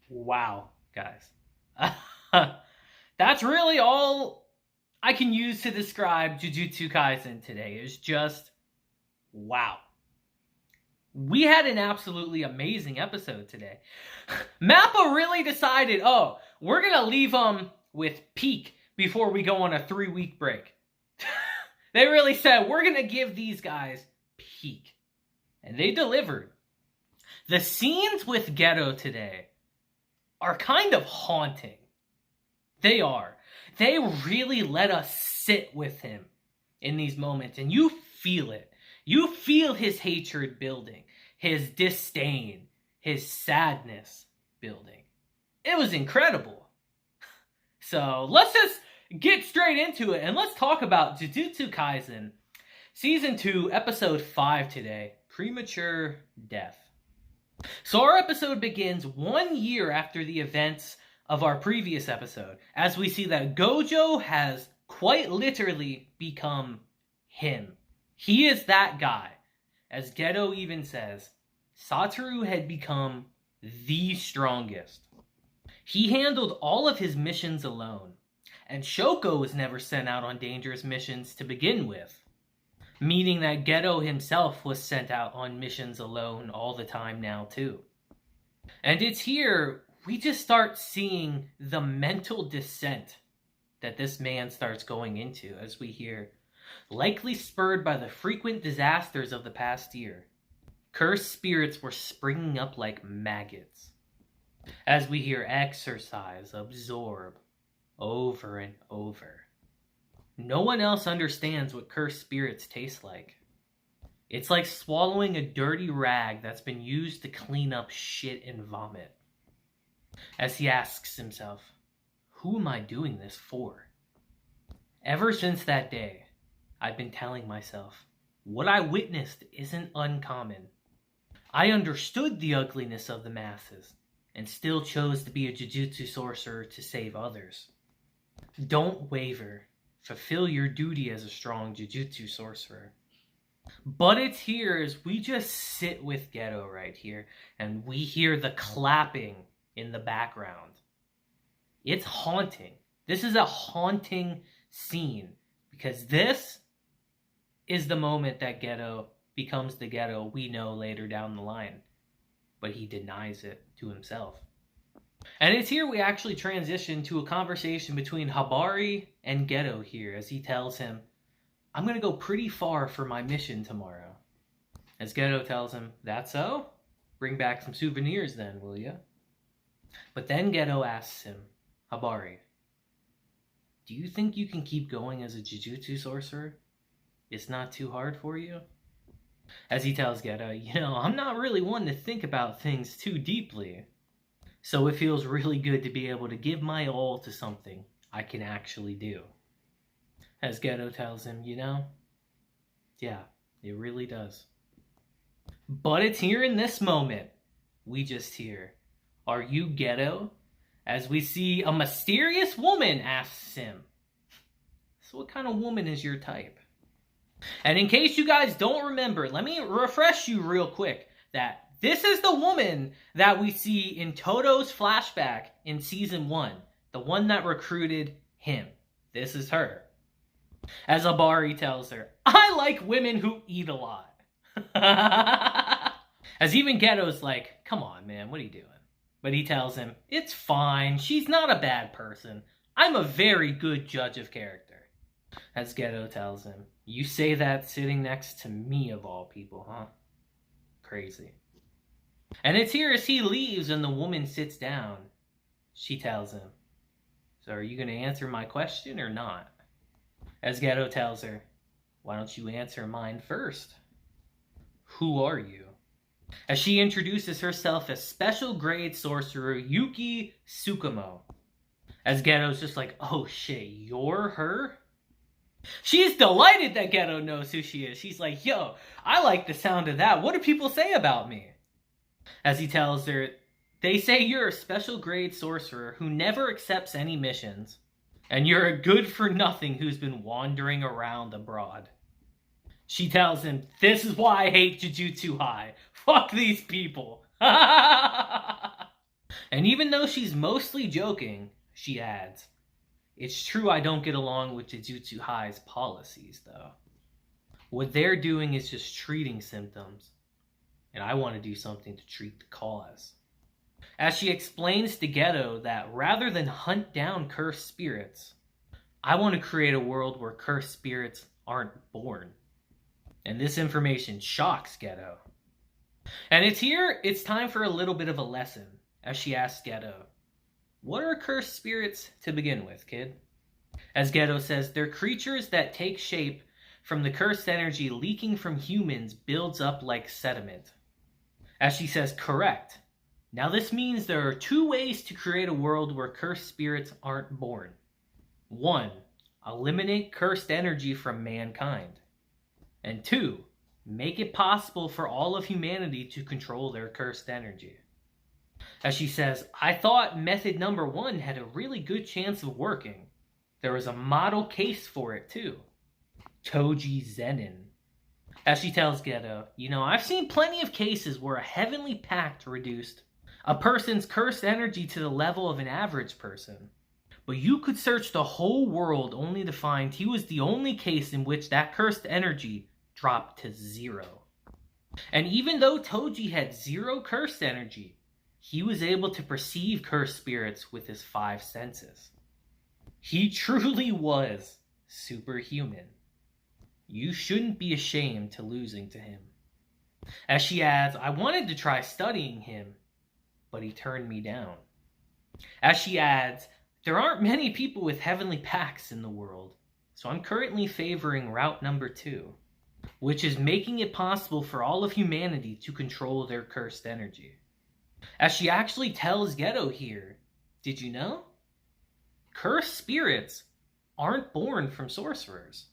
Wow, guys. That's really all I can use to describe Jujutsu Kaisen today. Is just wow. We had an absolutely amazing episode today. Mappa really decided, oh, we're going to leave them with peak before we go on a 3-week break. They really said, we're going to give these guys peak. And they delivered. The scenes with Geto today are kind of haunting. They are. They really let us sit with him in these moments. And you feel it. You feel his hatred building. His disdain. His sadness building. It was incredible. So let's just get straight into it. And let's talk about Jujutsu Kaisen. Season 2, Episode 5 today. Premature Death. So our episode begins 1 year after the events of our previous episode, as we see that Gojo has quite literally become him. He is that guy. As Geto even says, Satoru had become the strongest. He handled all of his missions alone, and Shoko was never sent out on dangerous missions to begin with. Meaning that Geto himself was sent out on missions alone all the time now too. And it's here we just start seeing the mental descent that this man starts going into, as we hear, likely spurred by the frequent disasters of the past year. Cursed spirits were springing up like maggots. As we hear exercise, absorb, over and over. No one else understands what cursed spirits taste like. It's like swallowing a dirty rag that's been used to clean up shit and vomit. As he asks himself, who am I doing this for? Ever since that day, I've been telling myself, what I witnessed isn't uncommon. I understood the ugliness of the masses, and still chose to be a Jujutsu sorcerer to save others. Don't waver. Fulfill your duty as a strong Jujutsu sorcerer. But it's here as we just sit with Geto right here, and we hear the clapping in the background. It's haunting. This is a haunting scene, because this is the moment that Geto becomes the Geto we know later down the line. But he denies it to himself. And it's here we actually transition to a conversation between Habari and Geto here, as he tells him, I'm going to go pretty far for my mission tomorrow. As Geto tells him, that's so? Bring back some souvenirs then, will ya? But then Geto asks him, Habari, do you think you can keep going as a Jujutsu sorcerer? It's not too hard for you? As he tells Geto, I'm not really one to think about things too deeply. So it feels really good to be able to give my all to something I can actually do. As Geto tells him, yeah, it really does. But it's here in this moment, we just hear, are you Geto? As we see a mysterious woman asks him, so what kind of woman is your type? And in case you guys don't remember, let me refresh you real quick that this is the woman that we see in Toto's flashback in Season 1. The one that recruited him. This is her. As Habari tells her, I like women who eat a lot. As even Geto's like, come on, man, what are you doing? But he tells him, it's fine. She's not a bad person. I'm a very good judge of character. As Geto tells him, you say that sitting next to me of all people, huh? Crazy. And it's here as he leaves and the woman sits down. She tells him, so are you going to answer my question or not? As Geto tells her, why don't you answer mine first? Who are you? As she introduces herself as special grade sorcerer Yuki Tsukumo. As Geto's just like, oh shit, you're her? She's delighted that Geto knows who she is. She's like, yo, I like the sound of that. What do people say about me? As he tells her, they say you're a special grade sorcerer who never accepts any missions. And you're a good-for-nothing who's been wandering around abroad. She tells him, this is why I hate Jujutsu High. Fuck these people. And even though she's mostly joking, she adds, "It's true I don't get along with Jujutsu High's policies, though. What they're doing is just treating symptoms, and I want to do something to treat the cause." As she explains to Geto that rather than hunt down cursed spirits, I want to create a world where cursed spirits aren't born. And this information shocks Geto. And it's time for a little bit of a lesson, as she asks Geto, "What are cursed spirits to begin with, kid?" As Geto says, they're creatures that take shape from the cursed energy leaking from humans builds up like sediment. As she says, correct. Now this means there are two ways to create a world where cursed spirits aren't born. 1. Eliminate cursed energy from mankind. And 2. Make it possible for all of humanity to control their cursed energy. As she says, I thought method number 1 had a really good chance of working. There was a model case for it too. Toji Zenin. As she tells Geto, I've seen plenty of cases where a heavenly pact reduced a person's cursed energy to the level of an average person. But you could search the whole world only to find he was the only case in which that cursed energy dropped to 0. And even though Toji had 0 cursed energy, he was able to perceive cursed spirits with his 5 senses. He truly was superhuman. You shouldn't be ashamed to losing to him. As she adds, I wanted to try studying him, but he turned me down. As she adds, there aren't many people with heavenly pacts in the world, so I'm currently favoring route number 2, which is making it possible for all of humanity to control their cursed energy. As she actually tells Geto here, did you know? Cursed spirits aren't born from sorcerers.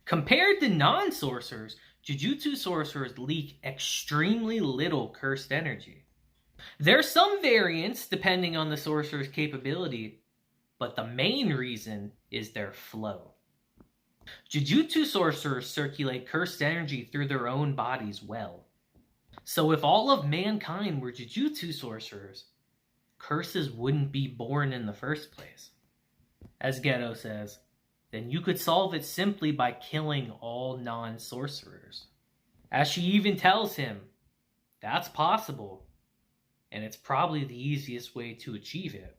Compared to non-sorcerers, Jujutsu sorcerers leak extremely little cursed energy. There's some variance depending on the sorcerer's capability, but the main reason is their flow. Jujutsu sorcerers circulate cursed energy through their own bodies well. So if all of mankind were Jujutsu sorcerers, curses wouldn't be born in the first place. As Geto says, then you could solve it simply by killing all non-sorcerers. As she even tells him, that's possible, and it's probably the easiest way to achieve it.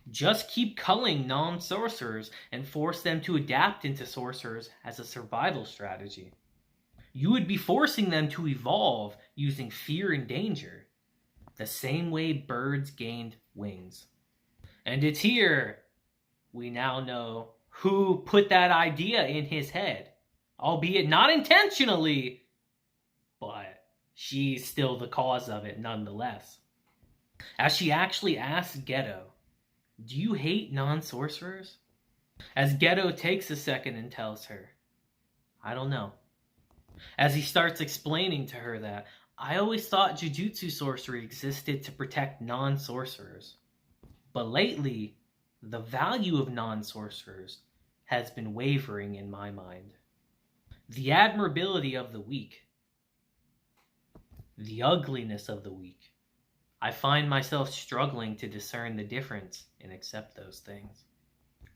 Just keep culling non-sorcerers and force them to adapt into sorcerers as a survival strategy. You would be forcing them to evolve using fear and danger, the same way birds gained wings. And it's here we now know who put that idea in his head, albeit not intentionally, but she's still the cause of it nonetheless. As she actually asks Geto, do you hate non-sorcerers? As Geto takes a second and tells her, I don't know. As he starts explaining to her that, I always thought Jujutsu sorcery existed to protect non-sorcerers. But lately, the value of non-sorcerers has been wavering in my mind. The admirability of the weak. The ugliness of the weak. I find myself struggling to discern the difference and accept those things.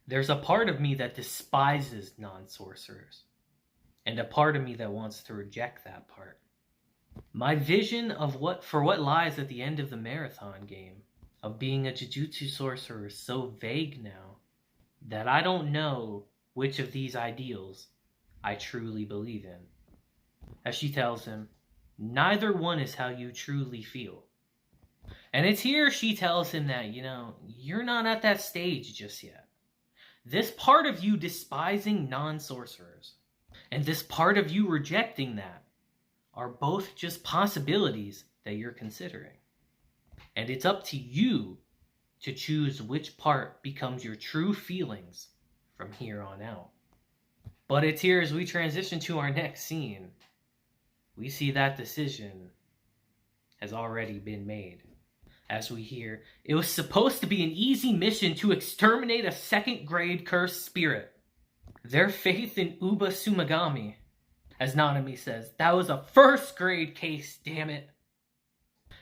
There's a part of me that despises non-sorcerers, and a part of me that wants to reject that part. My vision of what lies at the end of the marathon game of being a Jujutsu sorcerer is so vague now that I don't know which of these ideals I truly believe in. As she tells him, neither one is how you truly feel. And it's here she tells him that, you're not at that stage just yet. This part of you despising non-sorcerers and this part of you rejecting that are both just possibilities that you're considering. And it's up to you to choose which part becomes your true feelings from here on out. But it's here as we transition to our next scene, we see that decision has already been made. As we hear, it was supposed to be an easy mission to exterminate a 2nd grade cursed spirit. Their faith in Uba Sumagami. As Nanami says, that was a 1st grade case, damn it.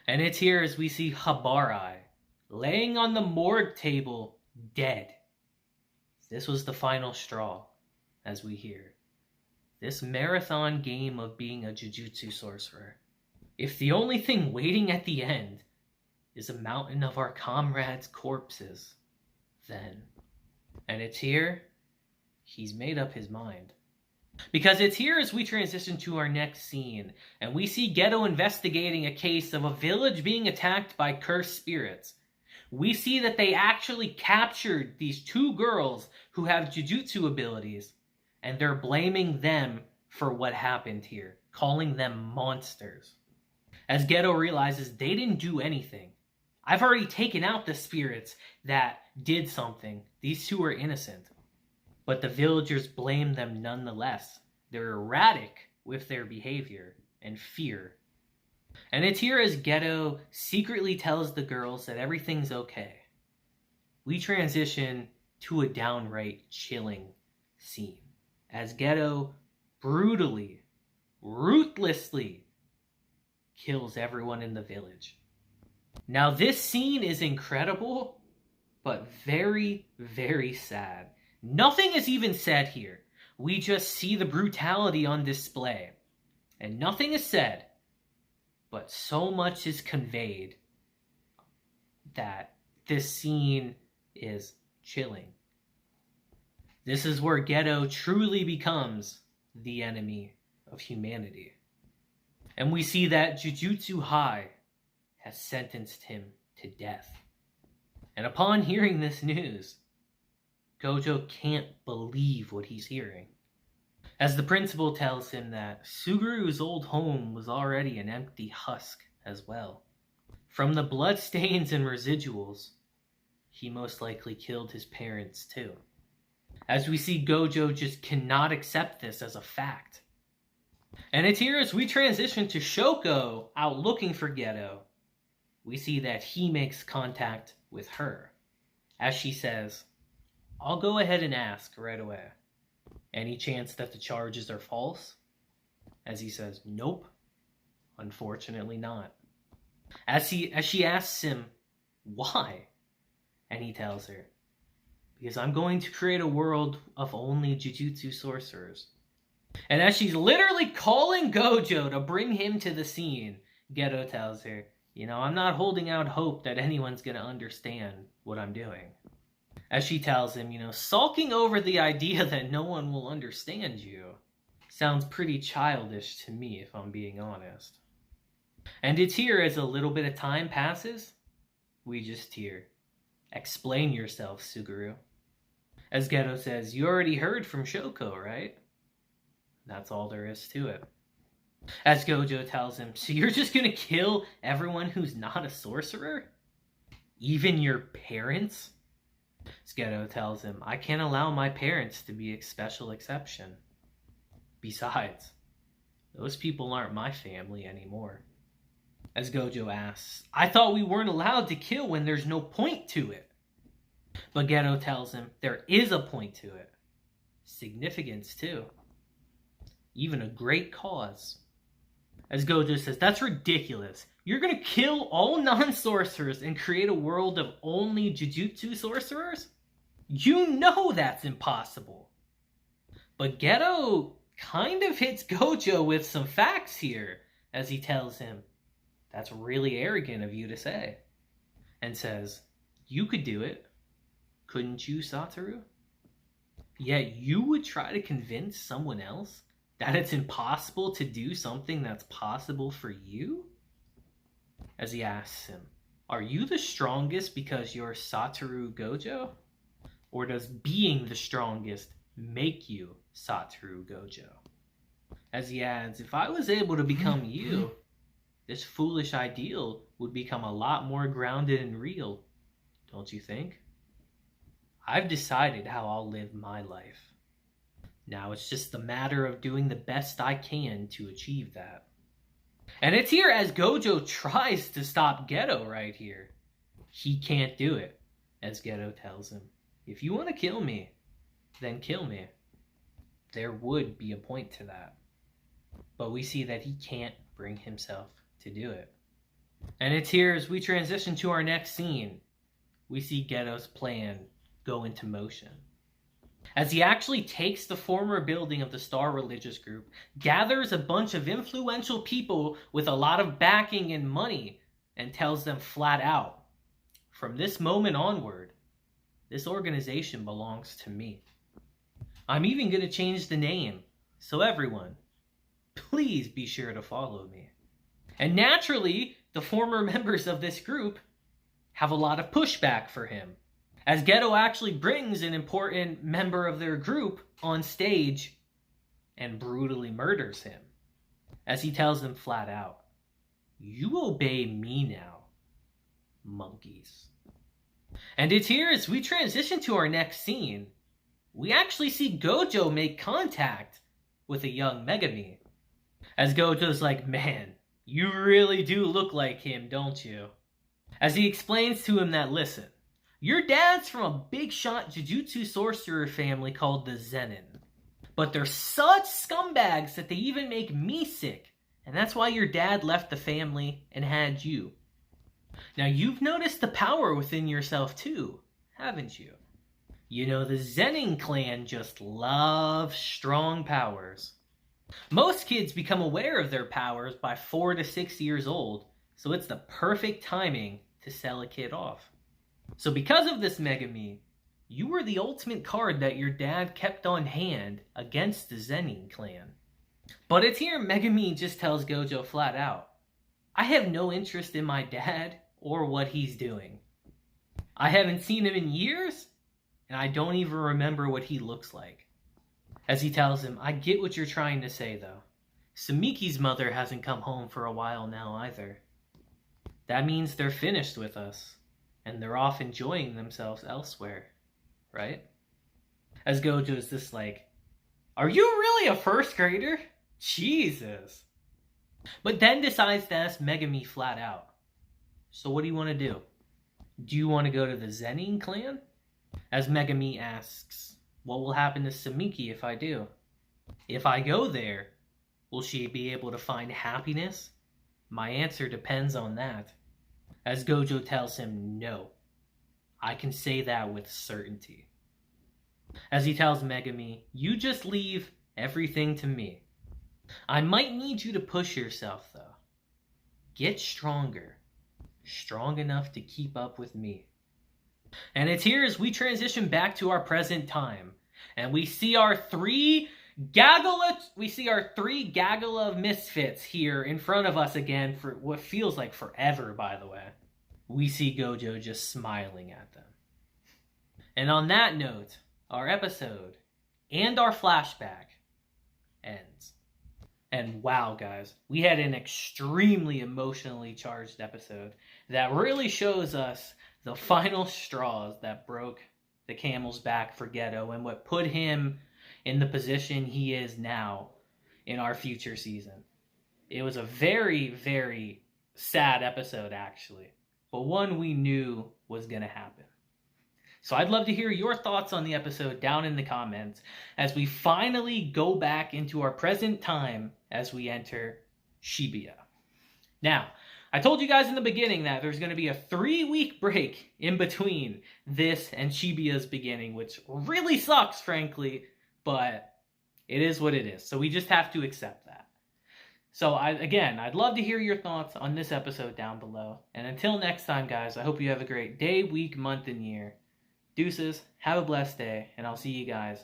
And it's here as we see Habarai, laying on the morgue table, dead. This was the final straw, as we hear. This marathon game of being a Jujutsu sorcerer. If the only thing waiting at the end is a mountain of our comrades' corpses, then... And it's here, he's made up his mind. Because it's here as we transition to our next scene, and we see Geto investigating a case of a village being attacked by cursed spirits. We see that they actually captured these 2 girls who have Jujutsu abilities, and they're blaming them for what happened here, calling them monsters. As Geto realizes they didn't do anything. I've already taken out the spirits that did something. These 2 are innocent. But the villagers blame them nonetheless. They're erratic with their behavior and fear. And it's here as Geto secretly tells the girls that everything's okay. We transition to a downright chilling scene as Geto brutally, ruthlessly kills everyone in the village. Now this scene is incredible, but very, very sad. Nothing is even said here. We just see the brutality on display. And nothing is said, but so much is conveyed that this scene is chilling. This is where Geto truly becomes the enemy of humanity. And we see that Jujutsu High has sentenced him to death. And upon hearing this news, Gojo can't believe what he's hearing. As the principal tells him that Suguru's old home was already an empty husk as well. From the bloodstains and residuals, he most likely killed his parents too. As we see Gojo just cannot accept this as a fact. And it's here as we transition to Shoko out looking for Geto. We see that he makes contact with her. As she says, "I'll go ahead and ask right away. Any chance that the charges are false?" As he says, "Nope, unfortunately not." As she asks him, "Why?" And he tells her, "Because I'm going to create a world of only Jujutsu sorcerers." And as she's literally calling Gojo to bring him to the scene, Geto tells her, "I'm not holding out hope that anyone's going to understand what I'm doing." As she tells him, sulking over the idea that no one will understand you sounds pretty childish to me, if I'm being honest. And it's here as a little bit of time passes, we just hear, "Explain yourself, Suguru." As Geto says, "You already heard from Shoko, right?" That's all there is to it. As Gojo tells him, "So you're just gonna kill everyone who's not a sorcerer? Even your parents?" Geto tells him, "I can't allow my parents to be a special exception. Besides, those people aren't my family anymore." As Gojo asks, "I thought we weren't allowed to kill when there's no point to it." But Geto tells him there is a point to it. Significance too. Even a great cause. As Gojo says, "That's ridiculous. You're gonna kill all non-sorcerers and create a world of only Jujutsu sorcerers? You know that's impossible." But Geto kind of hits Gojo with some facts here, as he tells him, "That's really arrogant of you to say." And says, "You could do it. Couldn't you, Satoru? Yet you would try to convince someone else that it's impossible to do something that's possible for you?" As he asks him, "Are you the strongest because you're Satoru Gojo? Or does being the strongest make you Satoru Gojo?" As he adds, "If I was able to become you, this foolish ideal would become a lot more grounded and real, don't you think? I've decided how I'll live my life. Now it's just a matter of doing the best I can to achieve that." And it's here as Gojo tries to stop Geto right here. He can't do it, as Geto tells him, "If you want to kill me, then kill me." There would be a point to that. But we see that he can't bring himself to do it. And it's here as we transition to our next scene, we see Geto's plan go into motion. As he actually takes the former building of the Star religious group, gathers a bunch of influential people with a lot of backing and money, and tells them flat out, from this moment onward, this organization belongs to me. I'm even going to change the name, so everyone, please be sure to follow me. And naturally, the former members of this group have a lot of pushback for him, as Geto actually brings an important member of their group on stage and brutally murders him, as he tells them flat out, you obey me now, monkeys. And it's here as we transition to our next scene, we actually see Gojo make contact with a young Megami. As Gojo's like, man, you really do look like him, don't you? As he explains to him that, listen, your dad's from a big shot Jujutsu sorcerer family called the Zenin. But they're such scumbags that they even make me sick. And that's why your dad left the family and had you. Now you've noticed the power within yourself too, haven't you? You know, the Zenin clan just loves strong powers. Most kids become aware of their powers by 4 to 6 years old, so it's the perfect timing to sell a kid off. So because of this, Megami, you were the ultimate card that your dad kept on hand against the Zenin clan. But it's here Megami just tells Gojo flat out, I have no interest in my dad or what he's doing. I haven't seen him in years, and I don't even remember what he looks like. As he tells him, I get what you're trying to say though. Sumiki's mother hasn't come home for a while now either. That means they're finished with us, and they're off enjoying themselves elsewhere, right? As Gojo's just like, are you really a first grader? Jesus. But then decides to ask Megami flat out, so what do you want to do? Do you want to go to the Zenin clan? As Megami asks, what will happen to Sumiki if I do? If I go there, will she be able to find happiness? My answer depends on that. As Gojo tells him, no. I can say that with certainty. As he tells Megami, you just leave everything to me. I might need you to push yourself though. Get stronger. Strong enough to keep up with me. And it's here as we transition back to our present time. And we see our three gaggle of misfits here in front of us again for what feels like forever, by the way. We see Gojo just smiling at them. And on that note, our episode and our flashback ends. And wow, guys, we had an extremely emotionally charged episode that really shows us the final straws that broke the camel's back for Geto and what put him in the position he is now in our future season. It was a very, very sad episode, actually, but one we knew was going to happen. So I'd love to hear your thoughts on the episode down in the comments as we finally go back into our present time as we enter Shibuya. Now, I told you guys in the beginning that there's going to be a 3-week break in between this and Shibuya's beginning, which really sucks, frankly, but it is what it is. So we just have to accept that. So I'd love to hear your thoughts on this episode down below. And until next time, guys, I hope you have a great day, week, month, and year. Deuces, have a blessed day, and I'll see you guys